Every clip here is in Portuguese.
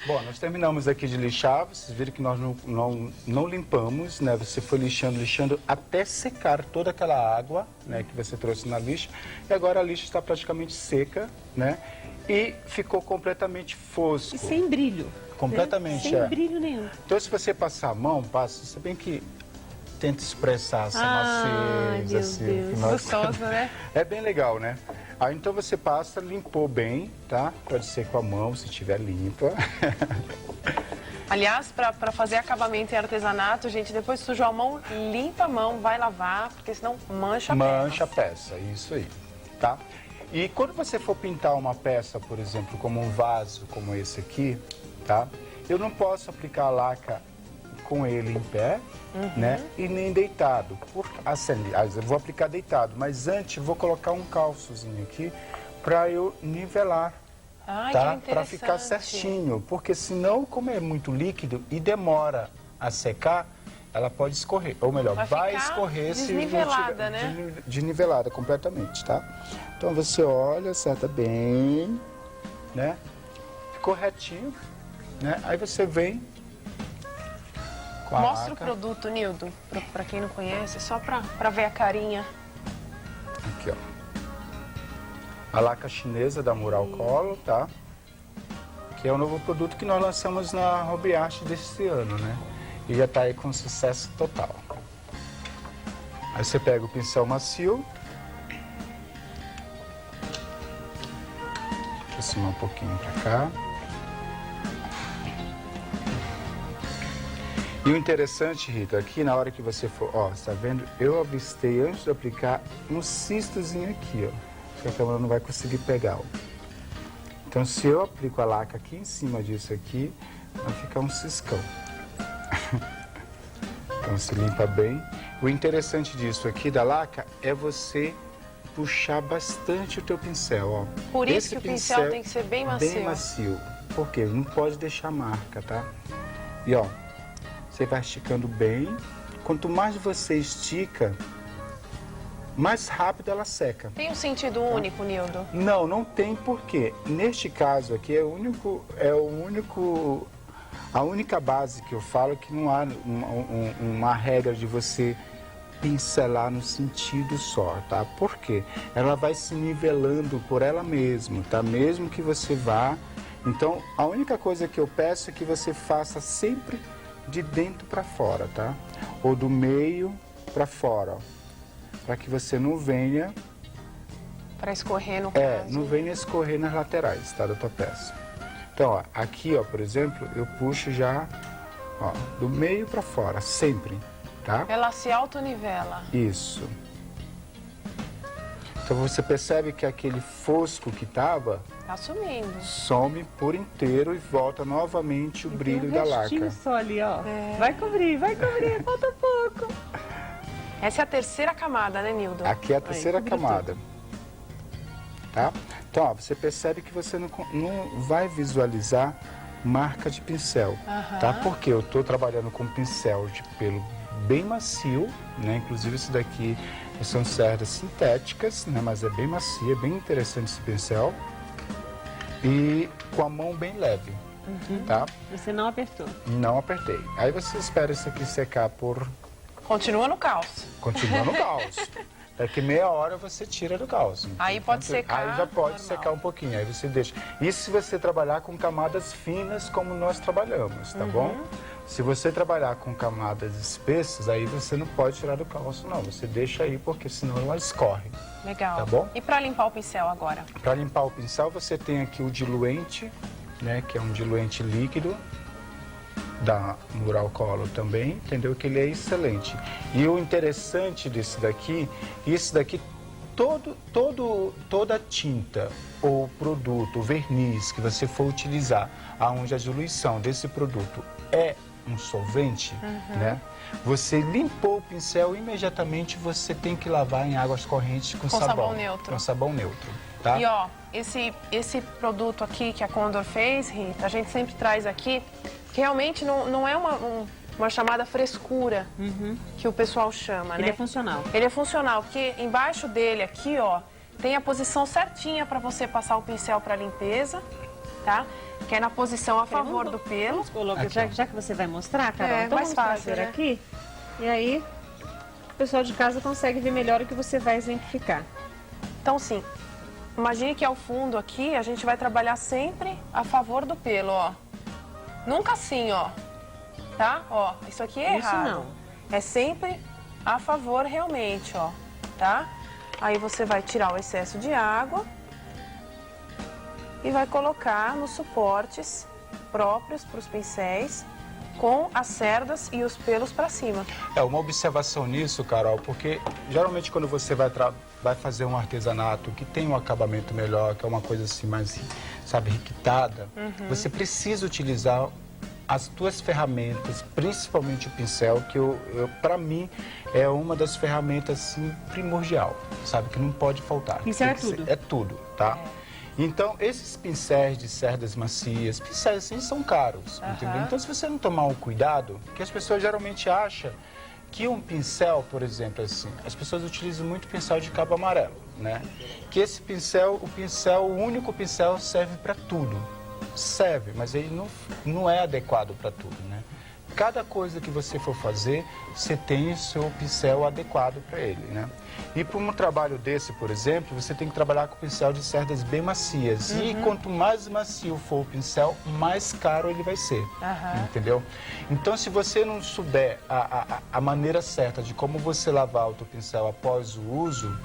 Bom, nós terminamos aqui de lixar, vocês viram que nós não limpamos, né? Você foi lixando até secar toda aquela água, né, que você trouxe na lixa. E agora a lixa está praticamente seca, né? E ficou completamente fosco. E sem brilho. Completamente, Sem brilho nenhum. Então, se você passar a mão, se bem que tenta expressar essa maciez, meu assim. Deus. Gostoso, né? É bem legal, né? Aí, então, você passa, limpou bem, tá? Pode ser com a mão, se tiver limpa. Aliás, para fazer acabamento em artesanato, gente, depois sujou a mão, limpa a mão, vai lavar, porque senão mancha a peça. Mancha a peça, isso aí, tá? E quando você for pintar uma peça, por exemplo, como um vaso, como esse aqui, tá? Eu não posso aplicar a laca com ele em pé, né? E nem deitado. Assim, eu vou aplicar deitado, mas antes vou colocar um calçozinho aqui para eu nivelar, Ai, tá? que Para ficar certinho, porque senão, como é muito líquido e demora a secar, ela pode escorrer, ou melhor, vai escorrer se desnivelada, né? Desnivelada completamente, tá? Então você olha, acerta bem, né? Ficou retinho, né? Aí você vem com a Mostra laca. o produto, Nildo, para quem não conhece, só para ver a carinha. Aqui, ó. A laca chinesa da Mural Color, tá? Que é o novo produto que nós lançamos na Hobby Art desse ano, né? E já tá aí com sucesso total. Aí você pega o pincel macio. Aproximar um pouquinho pra cá. E o interessante, Rita, aqui na hora que você for, ó, você tá vendo? Eu avistei antes de aplicar um cistozinho aqui, ó. Que a câmera não vai conseguir pegar, ó. Então, se eu aplico a laca aqui em cima disso aqui, vai ficar um ciscão. Então, se limpa bem. O interessante disso aqui da laca é você puxar bastante o teu pincel, ó. Por isso que o pincel tem que ser bem macio. Bem macio. Por quê? Não pode deixar marca, tá? E, ó, você vai esticando bem. Quanto mais você estica, mais rápido ela seca. Tem um sentido único, Nildo? Não, não tem porquê. Neste caso aqui a única base que eu falo que não há uma regra de você pincelar no sentido só, tá? Por quê? Ela vai se nivelando por ela mesma, tá? Mesmo que você vá. Então, a única coisa que eu peço é que você faça sempre de dentro para fora, tá? Ou do meio para fora, ó. Para que você não venha... Para escorrer no caso. não venha escorrer nas laterais, tá, da tua peça. Então, ó, aqui, ó, por exemplo, eu puxo já, ó, do meio para fora, sempre, tá? Ela se autonivela. Isso. Então você percebe que aquele fosco que tava Tá sumindo. some por inteiro e volta novamente o brilho da laca. Tem um restinho só ali, ó. Vai cobrir, falta pouco. Essa é a terceira camada, né, Nildo? Aqui é a terceira cobriu camada. Tá? Então, ó, você percebe que você não vai visualizar marca de pincel, tá? Porque eu estou trabalhando com pincel de pelo bem macio, né? Inclusive esse daqui são cerdas sintéticas, né? Mas é bem macio, é bem interessante esse pincel. E com a mão bem leve, tá? Você não apertou. Não apertei. Aí você espera isso aqui secar por... Continua no caos. Continua no caos. Daqui meia hora você tira do caos. Aí pode secar. Aí já pode normal. secar um pouquinho, aí você deixa. Isso se você trabalhar com camadas finas como nós trabalhamos, tá bom? Se você trabalhar com camadas espessas, aí você não pode tirar do calço, não. Você deixa aí, porque senão ela escorre. Legal. Tá bom? E para limpar o pincel agora? Para limpar o pincel, você tem aqui o diluente, né? Que é um diluente líquido da Mural Color também, entendeu? Que ele é excelente. E o interessante desse daqui, toda a tinta ou produto, verniz que você for utilizar, aonde a diluição desse produto é um solvente, né? Você limpou o pincel, imediatamente você tem que lavar em águas correntes com sabão neutro. Com sabão neutro, tá? E ó, esse produto aqui que a Condor fez, Rita, a gente sempre traz aqui, que realmente não é uma chamada frescura que o pessoal chama, né? Ele é funcional. Ele é funcional, porque embaixo dele aqui, ó, tem a posição certinha para você passar o pincel para limpeza, tá? Que é na posição a favor do pelo. Vamos colocar, já que você vai mostrar, Carol, É, então mais vamos fácil, fazer né? aqui. E aí, o pessoal de casa consegue ver melhor o que você vai exemplificar. Então, sim, imagine que ao fundo aqui a gente vai trabalhar sempre a favor do pelo, ó. Nunca assim, ó. Tá? Ó, isso aqui é Isso errado. não. É sempre a favor realmente, ó. Tá? Aí você vai tirar o excesso de água e vai colocar nos suportes próprios para os pincéis com as cerdas e os pelos para cima. É uma observação nisso, Carol, porque geralmente quando você vai fazer um artesanato que tem um acabamento melhor, que é uma coisa assim mais, sabe, requintada, você precisa utilizar as tuas ferramentas, principalmente o pincel, que para mim é uma das ferramentas assim, primordial, sabe, que não pode faltar. Pincel Tem é que ser- tudo. É tudo, tá? Então, esses pincéis de cerdas macias, pincéis assim, são caros, entendeu? Então, se você não tomar um cuidado, que as pessoas geralmente acham que um pincel, por exemplo, assim, as pessoas utilizam muito pincel de cabo amarelo, né? Que esse pincel, o único pincel serve para tudo. Serve, mas ele não é adequado para tudo, né? Cada coisa que você for fazer, você tem o seu pincel adequado para ele, né? E para um trabalho desse, por exemplo, você tem que trabalhar com pincel de cerdas bem macias. E quanto mais macio for o pincel, mais caro ele vai ser, entendeu? Então, se você não souber a maneira certa de como você lavar o teu pincel após o uso,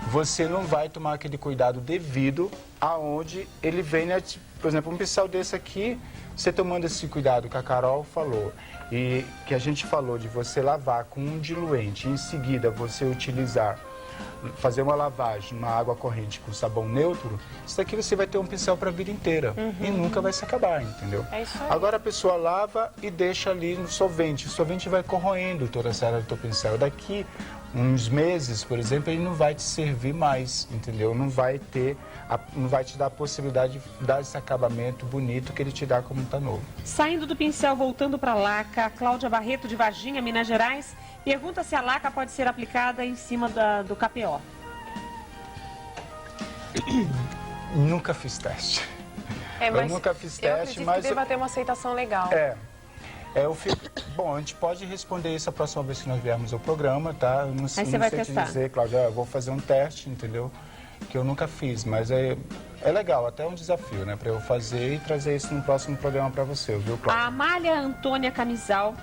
você não vai tomar aquele cuidado devido aonde ele vem, né? Por exemplo, um pincel desse aqui, você tomando esse cuidado que a Carol falou e que a gente falou de você lavar com um diluente, em seguida você utilizar, fazer uma lavagem numa água corrente com sabão neutro, isso daqui você vai ter um pincel para a vida inteira e nunca vai se acabar, entendeu? É isso aí. Agora a pessoa lava e deixa ali no solvente, o solvente vai corroendo toda a cerda do teu pincel. Daqui uns meses, por exemplo, ele não vai te servir mais, entendeu? Não vai te dar a possibilidade de dar esse acabamento bonito que ele te dá como tá novo. Saindo do pincel, voltando para a laca, a Cláudia Barreto, de Varginha, Minas Gerais, pergunta se a laca pode ser aplicada em cima do KPO. Nunca fiz teste. Mas Eu nunca fiz eu teste, acredito mas que deva ter uma aceitação legal. Bom, a gente pode responder isso a próxima vez que nós viermos ao programa, tá? Eu não, você não vai sei testar. te dizer, Cláudia, eu vou fazer um teste, entendeu? Que eu nunca fiz, mas é legal, até um desafio, né? Para eu fazer e trazer isso no próximo programa para você, viu, Cláudia? A Amália Antônia Camisal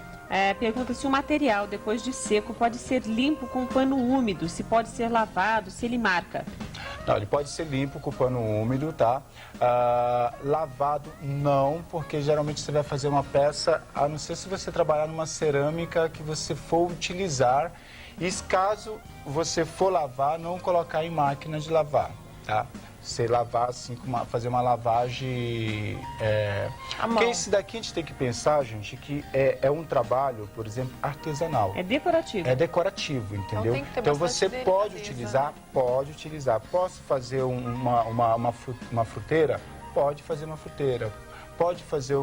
pergunta se o material, depois de seco, pode ser limpo com pano úmido, se pode ser lavado, se ele marca. Não, ele pode ser limpo com pano úmido, tá? Lavado, não, porque geralmente você vai fazer uma peça, a não ser se você trabalhar numa cerâmica que você for utilizar. E caso você for lavar, não colocar em máquina de lavar, tá? Você lavar assim, fazer uma lavagem... À mão. Porque esse daqui a gente tem que pensar, gente, que é um trabalho, por exemplo, artesanal. É decorativo. É decorativo, entendeu? tem que ter Então bastante você pode delicadeza, utilizar, pode utilizar. Posso fazer uma fruteira? Pode fazer uma fruteira. Pode fazer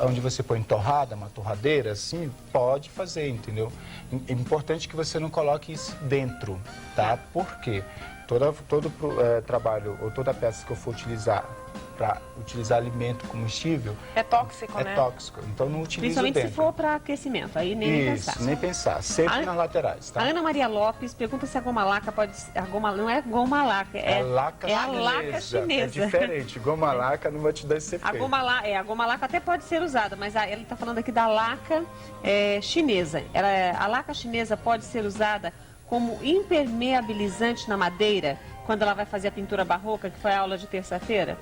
onde você põe torrada, uma torradeira, assim, pode fazer, entendeu? É importante que você não coloque isso dentro, tá? Por quê? Todo trabalho ou toda peça que eu for utilizar para utilizar alimento combustível... É tóxico, né? É tóxico, então não utilize Principalmente dentro. se for para aquecimento, aí nem Isso, pensar. nem pensar. Sempre A- nas laterais, tá? A Ana Maria Lopes pergunta se a goma laca pode... não é goma laca, É a laca a chinesa. laca É chinesa. diferente. Goma laca não vai te dar esse efeito. A goma laca até pode ser usada, mas ele está falando aqui da laca chinesa. A laca chinesa pode ser usada como impermeabilizante na madeira, quando ela vai fazer a pintura barroca, que foi a aula de terça-feira?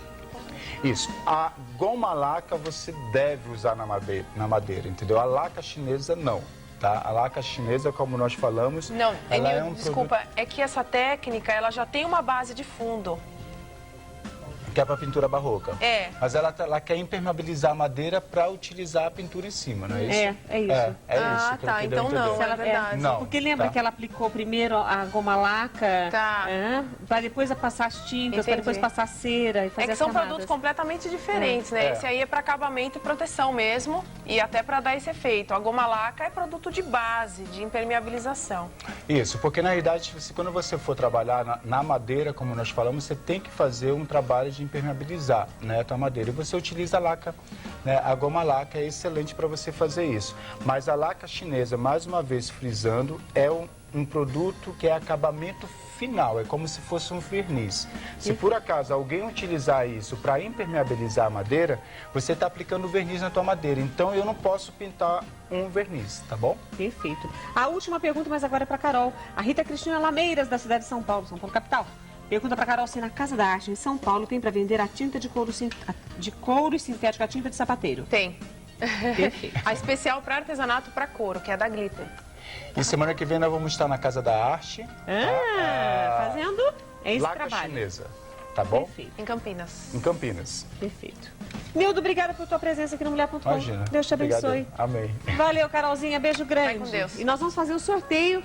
Isso. A goma laca você deve usar na madeira, entendeu? A laca chinesa não, tá? A laca chinesa, como nós falamos, Não, ela Enil, é um desculpa, produto é que essa técnica, ela já tem uma base de fundo. que é para pintura barroca. É. Mas ela quer impermeabilizar a madeira para utilizar a pintura em cima, não é isso? É isso. É Ah, isso que eu tá, queria então não, entender. é verdade. Não. Porque lembra tá. que ela aplicou primeiro a goma laca, Tá. para depois passar as tintas, para Entendi. depois passar a cera e fazer É que as são camadas. produtos completamente diferentes, né? É. Esse aí é para acabamento e proteção mesmo, e até para dar esse efeito. A goma laca é produto de base, de impermeabilização. Isso, porque na realidade, quando você for trabalhar na madeira, como nós falamos, você tem que fazer um trabalho de pode impermeabilizar, né, a tua madeira. E você utiliza a laca, né, a goma laca é excelente para você fazer isso. Mas a laca chinesa, mais uma vez frisando, é um produto que é acabamento final, é como se fosse um verniz. Se por acaso alguém utilizar isso para impermeabilizar a madeira, você está aplicando verniz na tua madeira. Então eu não posso pintar um verniz, tá bom? Perfeito. A última pergunta, mas agora é para Carol. A Rita Cristina Lameiras, da cidade de São Paulo capital. Pergunta para Carol se na Casa da Arte, em São Paulo, tem para vender a tinta de couro e sintético, a tinta de sapateiro. Tem. Perfeito. A especial para artesanato para couro, que é da Glitter. E semana que vem nós vamos estar na Casa da Arte. Fazendo esse laca trabalho. chinesa, tá bom? Perfeito. Em Campinas. Em Campinas. Perfeito. Nildo, obrigada por tua presença aqui no Mulher.com. Imagina. Deus te Obrigado. abençoe. Amém. Valeu, Carolzinha. Beijo grande. Vai com Deus. E nós vamos fazer o sorteio